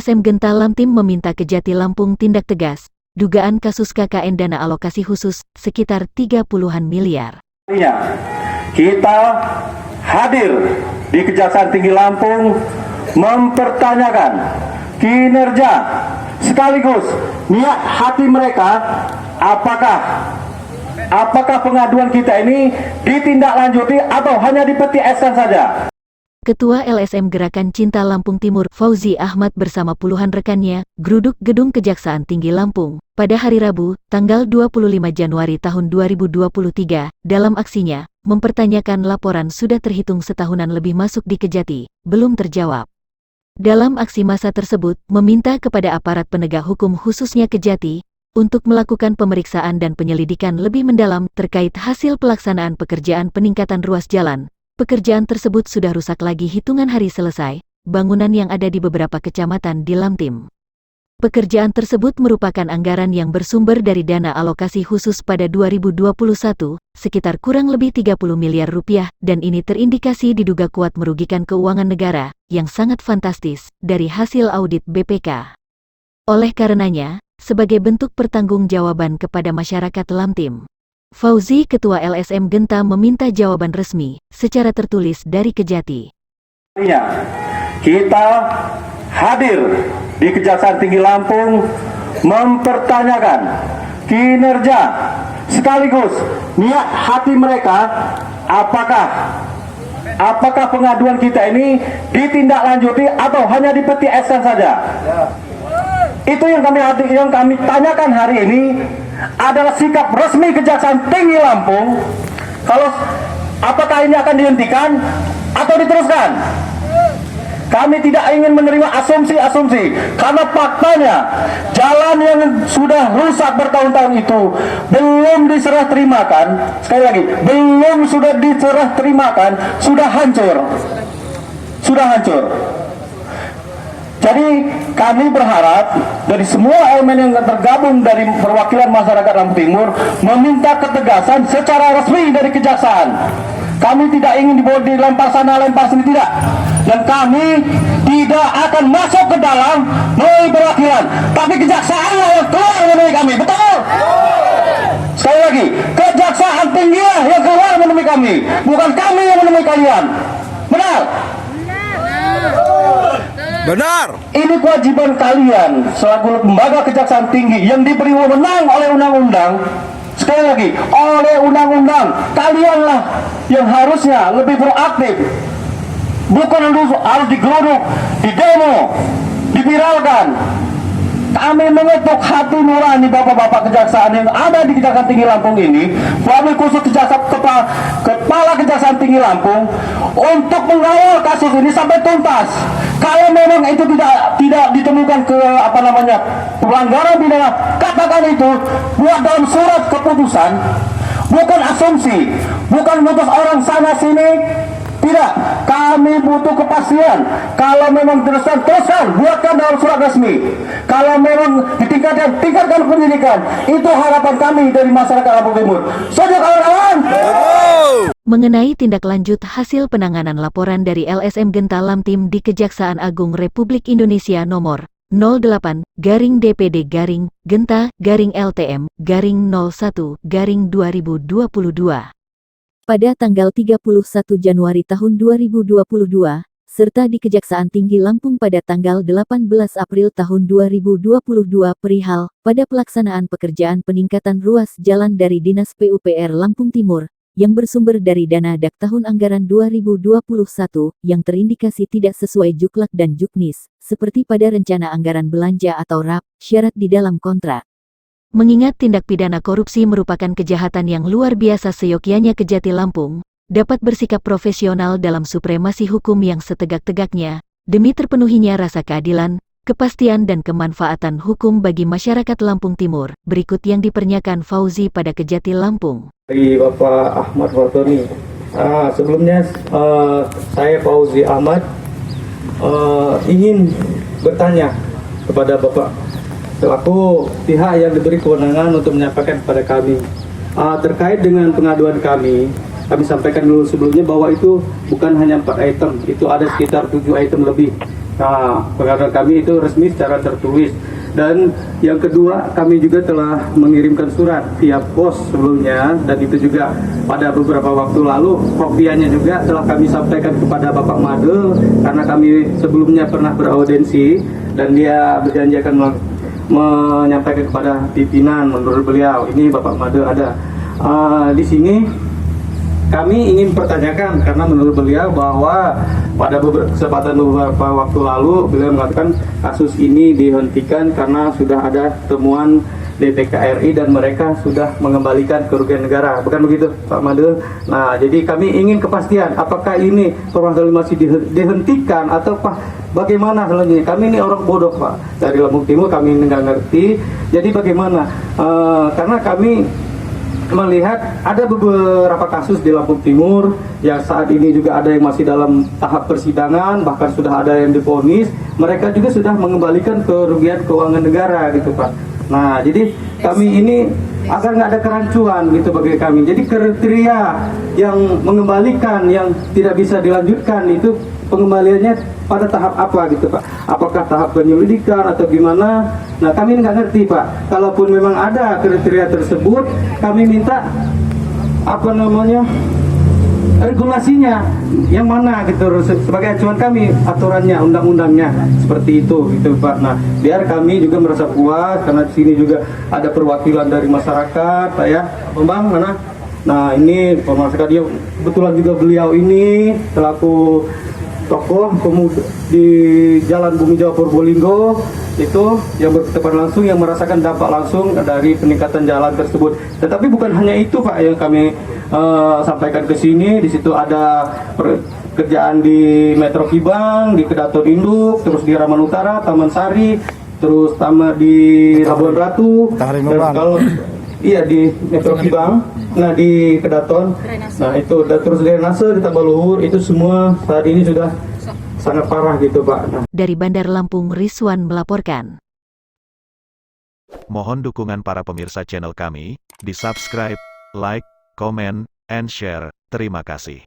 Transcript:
LSM Genta Lamtim meminta Kejati Lampung tindak tegas, dugaan kasus KKN dana alokasi khusus sekitar 30-an miliar. Kita hadir di Kejaksaan Tinggi Lampung mempertanyakan kinerja sekaligus niat hati mereka, apakah pengaduan kita ini ditindaklanjuti atau hanya dipeti eskan saja. Ketua LSM Gerakan Cinta Lampung Timur, Fauzi Ahmad bersama puluhan rekannya, geruduk Gedung Kejaksaan Tinggi Lampung pada hari Rabu, tanggal 25 Januari tahun 2023. Dalam aksinya, mempertanyakan laporan sudah terhitung setahunan lebih masuk di Kejati, belum terjawab. Dalam aksi massa tersebut, meminta kepada aparat penegak hukum khususnya Kejati, untuk melakukan pemeriksaan dan penyelidikan lebih mendalam terkait hasil pelaksanaan pekerjaan peningkatan ruas jalan. Pekerjaan tersebut sudah rusak lagi hitungan hari selesai, bangunan yang ada di beberapa kecamatan di Lamtim. Pekerjaan tersebut merupakan anggaran yang bersumber dari dana alokasi khusus pada 2021, sekitar kurang lebih 30 miliar rupiah, dan ini terindikasi diduga kuat merugikan keuangan negara, yang sangat fantastis, dari hasil audit BPK. Oleh karenanya, sebagai bentuk pertanggungjawaban kepada masyarakat Lamtim, Fauzi Ketua LSM Genta meminta jawaban resmi, secara tertulis dari Kejati. Kita hadir di Kejaksaan Tinggi Lampung mempertanyakan kinerja sekaligus niat hati mereka, apakah pengaduan kita ini ditindaklanjuti atau hanya dipeti eskan saja. Itu yang kami tanyakan hari ini adalah sikap resmi Kejaksaan Tinggi Lampung. Apakah ini akan dihentikan atau diteruskan? Kami tidak ingin menerima asumsi-asumsi, karena faktanya jalan yang sudah rusak bertahun-tahun itu belum diserah terimakan. Sekali lagi, belum sudah diserah terimakan, sudah hancur. Jadi kami berharap dari semua elemen yang tergabung dari perwakilan masyarakat Lampung Timur meminta ketegasan secara resmi dari Kejaksaan. Kami tidak ingin dilempar sana lempar sini, tidak. Dan kami tidak akan masuk ke dalam melalui perwakilan, tapi Kejaksaan yang keluar menemui kami, betul? Sekali lagi, Kejaksaan Tinggi yang keluar menemui kami, bukan kami yang menemui kalian. Benar? Benar. Ini kewajiban kalian selaku lembaga Kejaksaan Tinggi yang diberi wewenang oleh undang-undang. Sekali lagi, oleh undang-undang, kalianlah yang harusnya lebih proaktif. Bukan harus digeruduk, didemo, diviralkan. Kami mengetuk hati nurani bapak-bapak kejaksaan yang ada di Kejaksaan Tinggi Lampung ini, wabil khusus Kepala Kejaksaan Tinggi Lampung, untuk mengawal kasus ini sampai tuntas. Kalau memang itu tidak ditemukan pelanggaran pidana, katakan itu, buat dalam surat keputusan, bukan asumsi, bukan mutus orang sana sini. Tidak, kami butuh kepastian. Kalau memang teruskan, buatkan dalam surat resmi. Kalau memang tingkatkan pendidikan. Itu harapan kami dari masyarakat Lampung Timur. Setuju kawan-kawan? Mengenai tindak lanjut hasil penanganan laporan dari LSM Genta Lamtim di Kejaksaan Agung Republik Indonesia nomor 08-DPD-Genta-LTM-01-2022. Pada tanggal 31 Januari tahun 2022, serta di Kejaksaan Tinggi Lampung pada tanggal 18 April tahun 2022 perihal pada pelaksanaan pekerjaan peningkatan ruas jalan dari Dinas PUPR Lampung Timur, yang bersumber dari dana DAK tahun anggaran 2021, yang terindikasi tidak sesuai juklak dan juknis, seperti pada rencana anggaran belanja atau RAP, syarat di dalam kontrak. Mengingat tindak pidana korupsi merupakan kejahatan yang luar biasa, seyogyanya Kejati Lampung dapat bersikap profesional dalam supremasi hukum yang setegak-tegaknya, demi terpenuhinya rasa keadilan, kepastian dan kemanfaatan hukum bagi masyarakat Lampung Timur. Berikut yang dipernyakan Fauzi pada Kejati Lampung. Dari Bapak Ahmad Fatoni. Sebelumnya saya Fauzi Ahmad ingin bertanya kepada Bapak selaku pihak yang diberi kewenangan untuk menyampaikan kepada kami terkait dengan pengaduan kami kami sampaikan dulu sebelumnya bahwa itu bukan hanya 4 item, itu ada sekitar 7 item lebih. Nah, pengaduan kami itu resmi secara tertulis. Dan yang kedua, kami juga telah mengirimkan surat via pos sebelumnya, dan itu juga pada beberapa waktu lalu kopiannya juga telah kami sampaikan kepada Bapak Made, karena kami sebelumnya pernah beraudensi dan dia berjanji akan menyampaikan kepada pimpinan. Menurut beliau ini Bapak Made ada di sini. Kami ingin pertanyakan karena menurut beliau bahwa pada kesempatan beberapa waktu lalu beliau mengatakan kasus ini dihentikan karena sudah ada temuan DPKRI dan mereka sudah mengembalikan kerugian negara. Bukan begitu, Pak Made? Nah, jadi kami ingin kepastian apakah ini permasalahan masih dihentikan atau bagaimana selanjutnya. Kami ini orang bodoh, Pak. Dari Lampung Timur kami nggak ngerti. Jadi bagaimana? Karena kami melihat ada beberapa kasus di Lampung Timur yang saat ini juga ada yang masih dalam tahap persidangan, bahkan sudah ada yang divonis, mereka juga sudah mengembalikan kerugian keuangan negara gitu, Pak. Nah, jadi kami ini agar nggak ada kerancuan gitu bagi kami. Jadi kriteria yang mengembalikan yang tidak bisa dilanjutkan itu pengembaliannya pada tahap apa gitu, Pak? Apakah tahap penyelidikan atau gimana? Nah, kami nggak ngerti, Pak. Kalaupun memang ada kriteria tersebut, kami minta regulasinya yang mana gitu sebagai acuan kami, aturannya, undang-undangnya seperti itu gitu, Pak. Nah, biar kami juga merasa puas karena di sini juga ada perwakilan dari masyarakat, Pak ya. Bang, mana? Nah, ini masyarakat dia kebetulan juga beliau ini selaku tokoh pemuda di Jalan Bumi Jawa Purbolinggo itu yang berhadapan langsung, yang merasakan dampak langsung dari peningkatan jalan tersebut. Tetapi bukan hanya itu, Pak, yang kami sampaikan ke sini. Di situ ada pekerjaan di Metro Kibang, di Kedaton Induk, terus di Raman Utara, Taman Sari, terus di Labuan Ratu. Dan kalau iya di Metro Kibang, nah di Kedaton, nah itu dan terus drainase di Tambah Luhur, itu semua saat ini sudah sangat parah gitu, Pak. Nah. Dari Bandar Lampung, Rizwan melaporkan. Mohon dukungan para pemirsa channel kami, di subscribe, like, comment, and share. Terima kasih.